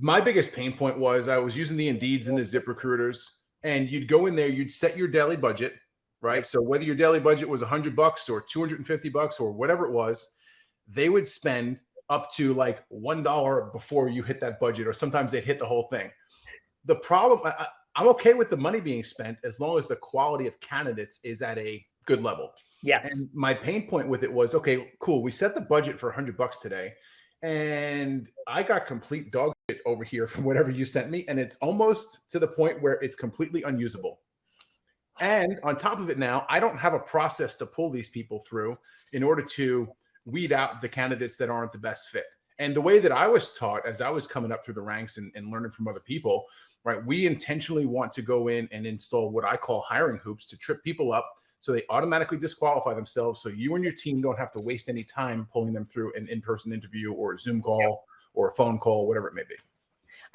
My biggest pain point was I was using the Indeeds and the ZipRecruiters, and you'd go in there, you'd set your daily budget, right? So whether your daily budget was $100 or $250 or whatever it was, they would spend up to like $1 before you hit that budget, or sometimes they'd hit the whole thing. The problem, I'm okay with the money being spent as long as the quality of candidates is at a good level. Yes. And my pain point with it was, okay, cool. We set the budget for $100 today, and I got complete dog shit over here from whatever you sent me. And it's almost to the point where it's completely unusable. And on top of it now, I don't have a process to pull these people through in order to weed out the candidates that aren't the best fit. And the way that I was taught as I was coming up through the ranks and learning from other people, right, we intentionally want to go in and install what I call hiring hoops to trip people up so they automatically disqualify themselves, so you and your team don't have to waste any time pulling them through an in-person interview or a Zoom call or a phone call, whatever it may be.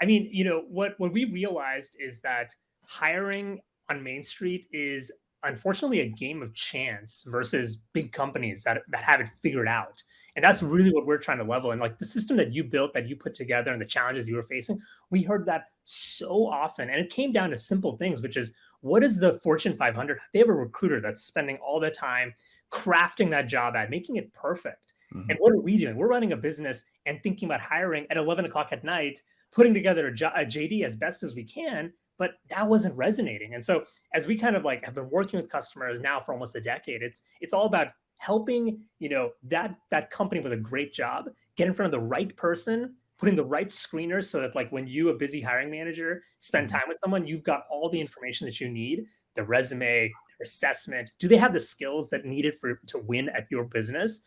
I mean, you know, what we realized is that hiring on Main Street is unfortunately a game of chance versus big companies that have it figured out. And that's really what we're trying to level. And like the system that you built, that you put together, and the challenges you were facing, we heard that so often. And it came down to simple things, which is, what is the Fortune 500? They have a recruiter that's spending all the time crafting that job ad, making it perfect. Mm-hmm. And what are we doing? We're running a business and thinking about hiring at 11 o'clock at night, putting together a JD as best as we can, but that wasn't resonating. And so as we kind of like have been working with customers now for almost a decade, it's all about helping, you know, that company with a great job get in front of the right person, putting the right screeners so that like when you, a busy hiring manager, spend time with someone, you've got all the information that you need, the resume, their assessment. Do they have the skills that needed to win at your business?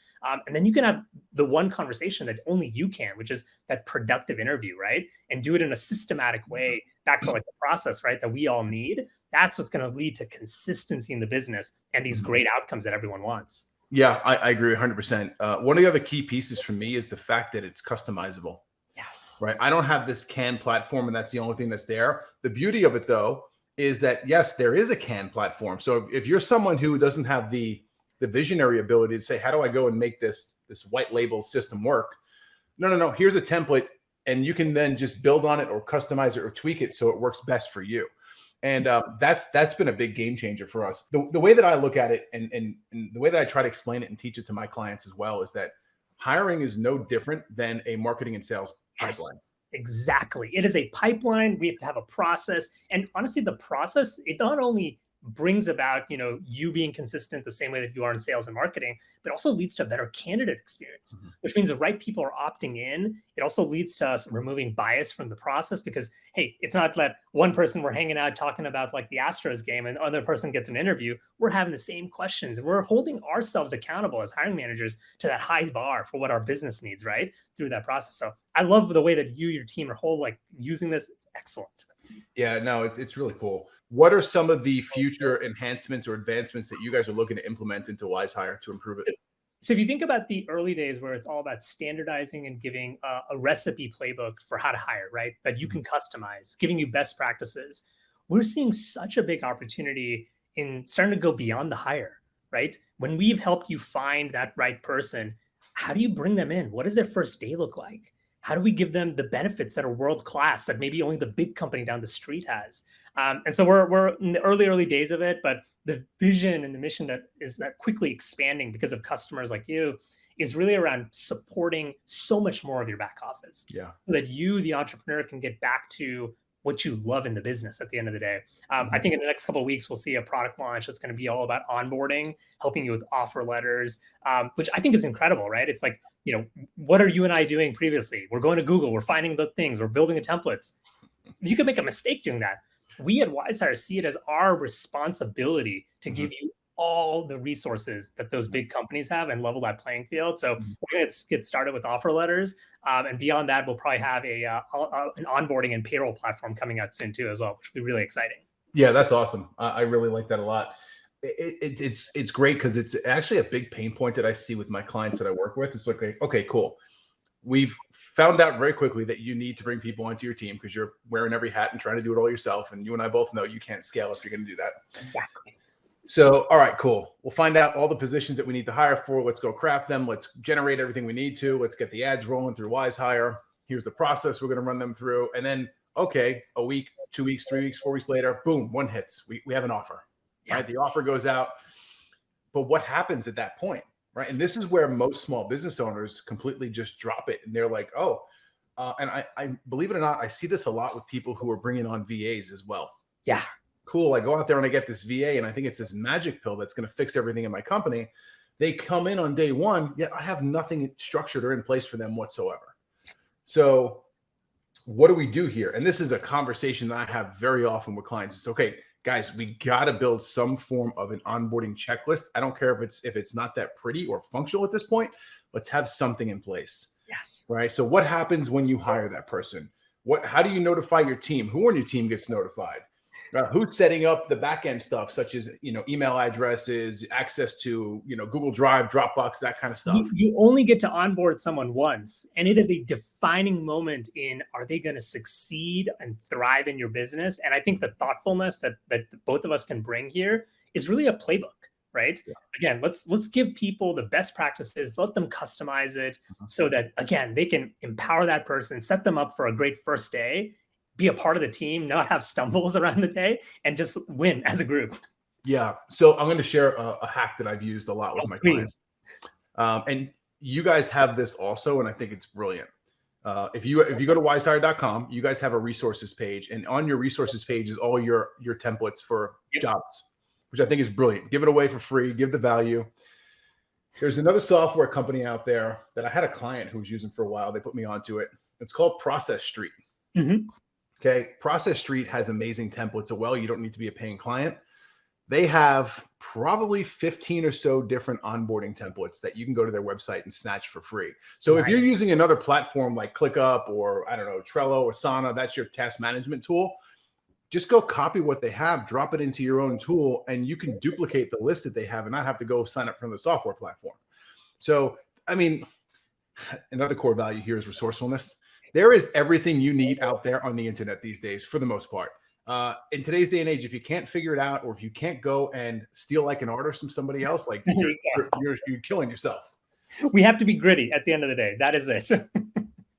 And then you can have the one conversation that only you can, which is that productive interview, right? And do it in a systematic way, back to like the process, right, that we all need. That's what's going to lead to consistency in the business and these great outcomes that everyone wants. Yeah, I agree 100%. One of the other key pieces for me is the fact that it's customizable. Yes. Right. I don't have this canned platform, and that's the only thing that's there. The beauty of it, though, is that, yes, there is a canned platform. So if you're someone who doesn't have the visionary ability to say, how do I go and make this white label system work? No. Here's a template, and you can then just build on it or customize it or tweak it so it works best for you. And that's been a big game changer for us. The way that I look at it and the way that I try to explain it and teach it to my clients as well is that hiring is no different than a marketing and sales pipeline. Yes, exactly. It is a pipeline. We have to have a process. And honestly, the process, it not only brings about, you know, you being consistent the same way that you are in sales and marketing, but also leads to a better candidate experience, which means the right people are opting in. It also leads to us removing bias from the process because, hey, it's not that one person we're hanging out talking about like the Astros game and the other person gets an interview. We're having the same questions and we're holding ourselves accountable as hiring managers to that high bar for what our business needs, right, through that process. So I love the way that you, your team are like using this. It's excellent. Yeah, no, it's really cool. What are some of the future enhancements or advancements that you guys are looking to implement into WizeHire to improve it? So if you think about the early days where it's all about standardizing and giving a recipe playbook for how to hire, right, that you can customize, giving you best practices, we're seeing such a big opportunity in starting to go beyond the hire, right? When we've helped you find that right person, how do you bring them in? What does their first day look like? How do we give them the benefits that are world-class that maybe only the big company down the street has? And so we're in the early days of it, but the vision and the mission that is that quickly expanding because of customers like you is really around supporting so much more of your back office. Yeah. So that you, the entrepreneur, can get back to what you love in the business at the end of the day. I think in the next couple of weeks, we'll see a product launch that's going to be all about onboarding, helping you with offer letters, which I think is incredible, right? It's like, you know, what are you and I doing previously? We're going to Google, we're finding the things, we're building the templates. You could make a mistake doing that. We at WizeHire see it as our responsibility to give you all the resources that those big companies have and level that playing field. So we're going to get started with offer letters. And beyond that, we'll probably have an onboarding and payroll platform coming out soon too as well, which will be really exciting. Yeah, that's awesome. I really like that a lot. It's great because it's actually a big pain point that I see with my clients that I work with. It's like, okay, cool. We've found out very quickly that you need to bring people onto your team because you're wearing every hat and trying to do it all yourself. And you and I both know you can't scale if you're going to do that. Exactly. So, all right, cool. We'll find out all the positions that we need to hire for. Let's go craft them. Let's generate everything we need to. Let's get the ads rolling through WizeHire. Here's the process we're going to run them through. And then, okay, a week, 2 weeks, 3 weeks, 4 weeks later, boom, one hits. We have an offer, right? The offer goes out. But what happens at that point, right? And this is where most small business owners completely just drop it. And they're like, oh, and I believe it or not, I see this a lot with people who are bringing on VAs as well. Yeah. Cool. I go out there and I get this VA and I think it's this magic pill that's going to fix everything in my company. They come in on day one, yet I have nothing structured or in place for them whatsoever. So what do we do here? And this is a conversation that I have very often with clients. It's okay, guys, we got to build some form of an onboarding checklist. I don't care if it's not that pretty or functional at this point. Let's have something in place. Yes. Right. So what happens when you hire that person? How do you notify your team? Who on your team gets notified? Who's setting up the back end stuff, such as, email addresses, access to, Google Drive, Dropbox, that kind of stuff. You only get to onboard someone once, and it is a defining moment in, are they going to succeed and thrive in your business? And I think the thoughtfulness that both of us can bring here is really a playbook, right? Yeah. Again, let's give people the best practices, let them customize it so that, again, they can empower that person, set them up for a great first day, be a part of the team, not have stumbles around the day, and just win as a group. Yeah. So I'm going to share a hack that I've used a lot with my clients. And you guys have this also, and I think it's brilliant. If you go to WizeHire.com, you guys have a resources page, and on your resources page is all your templates for jobs, which I think is brilliant. Give it away for free, give the value. There's another software company out there that I had a client who was using for a while. They put me onto it. It's called Process Street. Mm-hmm. Okay. Process Street has amazing templates. Well, you don't need to be a paying client. They have probably 15 or so different onboarding templates that you can go to their website and snatch for free. So if you're using another platform like ClickUp or I don't know, Trello or Asana, that's your task management tool. Just go copy what they have, drop it into your own tool, and you can duplicate the list that they have and not have to go sign up from the software platform. So, I mean, another core value here is resourcefulness. There is everything you need out there on the internet these days, for the most part. In today's day and age, if you can't figure it out, or if you can't go and steal like an artist from somebody else, like you're killing yourself. We have to be gritty at the end of the day. That is it.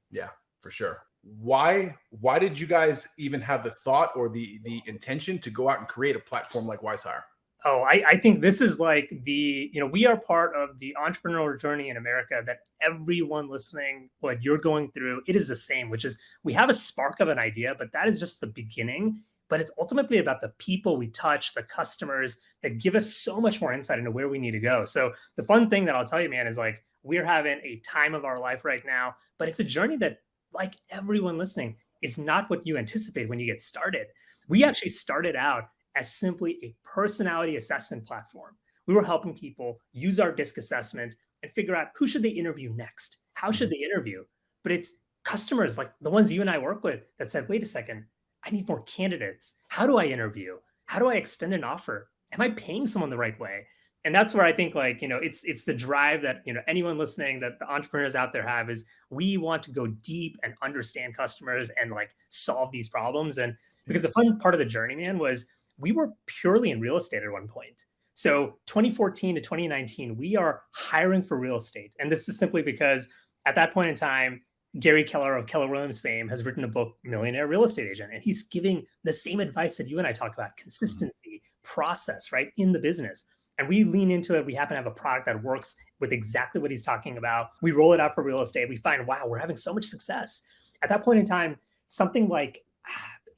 Yeah, for sure. Why did you guys even have the thought or the intention to go out and create a platform like WizeHire? Oh, I think this is like we are part of the entrepreneurial journey in America that everyone listening, what you're going through, it is the same, which is we have a spark of an idea, but that is just the beginning. But it's ultimately about the people we touch, the customers that give us so much more insight into where we need to go. So the fun thing that I'll tell you, man, is like we're having a time of our life right now, but it's a journey that, like everyone listening, is not what you anticipate when you get started. We actually started out as simply a personality assessment platform. We were helping people use our DISC assessment and figure out who should they interview next? How should they interview? But it's customers like the ones you and I work with that said, wait a second, I need more candidates. How do I interview? How do I extend an offer? Am I paying someone the right way? And that's where I think it's the drive that, anyone listening, that the entrepreneurs out there have, is we want to go deep and understand customers and like solve these problems. And because the fun part of the journey, man, was we were purely in real estate at one point. So 2014 to 2019, we are hiring for real estate. And this is simply because at that point in time, Gary Keller of Keller Williams fame has written a book, Millionaire Real Estate Agent. And he's giving the same advice that you and I talk about: consistency, process, right, in the business. And we lean into it. We happen to have a product that works with exactly what he's talking about. We roll it out for real estate. We find, wow, we're having so much success. At that point in time, something like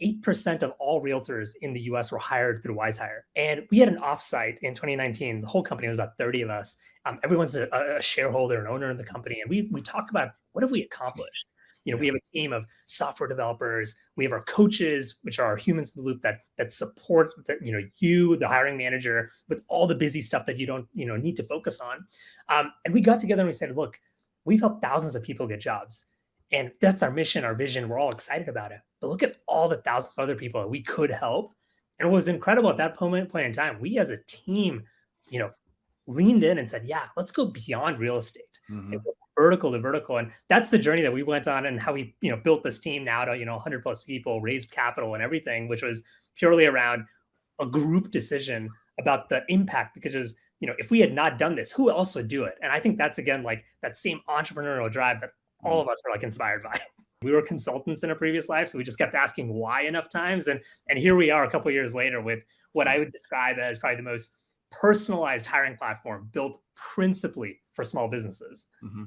8% of all realtors in the US were hired through WizeHire. And we had an offsite in 2019. The whole company was about 30 of us. Everyone's a shareholder and owner in the company. And we talked about, what have we accomplished? We have a team of software developers. We have our coaches, which are our humans in the loop that support you, the hiring manager, with all the busy stuff that you don't need to focus on. And we got together and we said, look, we've helped thousands of people get jobs. And that's our mission, our vision. We're all excited about it. But look at all the thousands of other people that we could help. And what was incredible at that point in time, we as a team, leaned in and said, yeah, let's go beyond real estate. Mm-hmm. Vertical to vertical. And that's the journey that we went on, and how we, built this team now to, 100 plus people, raised capital and everything, which was purely around a group decision about the impact. Because, if we had not done this, who else would do it? And I think that's, again, like that same entrepreneurial drive that all of us are like inspired by. We were consultants in a previous life, so we just kept asking why enough times. And here we are a couple of years later with what I would describe as probably the most personalized hiring platform built principally for small businesses. Mm-hmm.